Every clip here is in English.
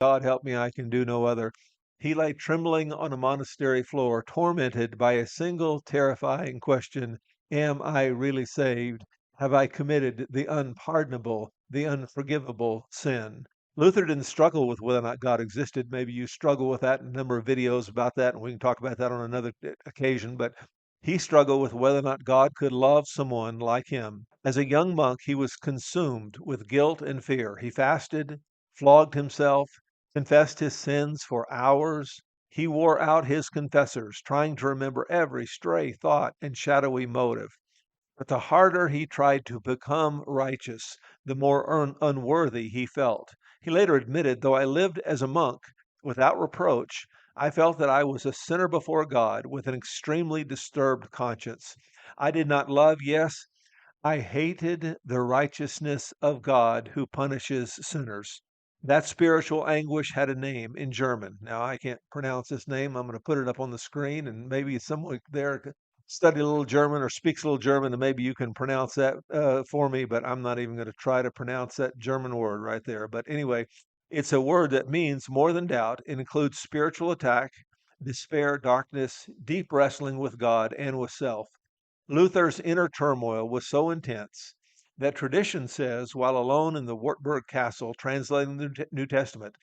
God help me, I can do no other. He lay trembling on a monastery floor, tormented by a single terrifying question: Am I really saved? Have I committed the unpardonable, the unforgivable sin? Luther didn't struggle with whether or not God existed. Maybe you struggle with that, and a number of videos about that, and we can talk about that on another occasion. But he struggled with whether or not God could love someone like him. As a young monk, he was consumed with guilt and fear. He fasted, flogged himself, confessed his sins for hours. He wore out his confessors, trying to remember every stray thought and shadowy motive. But the harder he tried to become righteous, the more unworthy he felt. He later admitted, though I lived as a monk without reproach, I felt that I was a sinner before God with an extremely disturbed conscience. I did not love, yes, I hated the righteousness of God who punishes sinners. That spiritual anguish had a name in German. Now, I can't pronounce this name. I'm going to put it up on the screen, and maybe someone there study a little German or speaks a little German, and maybe you can pronounce that for me, but I'm not even going to try to pronounce that German word right there. But anyway, it's a word that means more than doubt. It includes spiritual attack, despair, darkness, deep wrestling with God and with self. Luther's inner turmoil was so intense that tradition says, while alone in the Wartburg Castle translating the New Testament,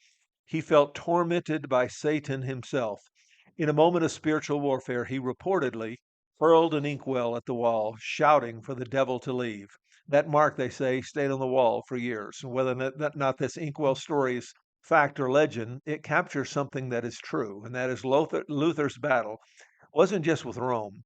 he felt tormented by Satan himself. In a moment of spiritual warfare, he reportedly hurled an inkwell at the wall, shouting for the devil to leave. That mark, they say, stayed on the wall for years. And whether or not this inkwell story is fact or legend, it captures something that is true, and that is Luther's battle wasn't just with Rome.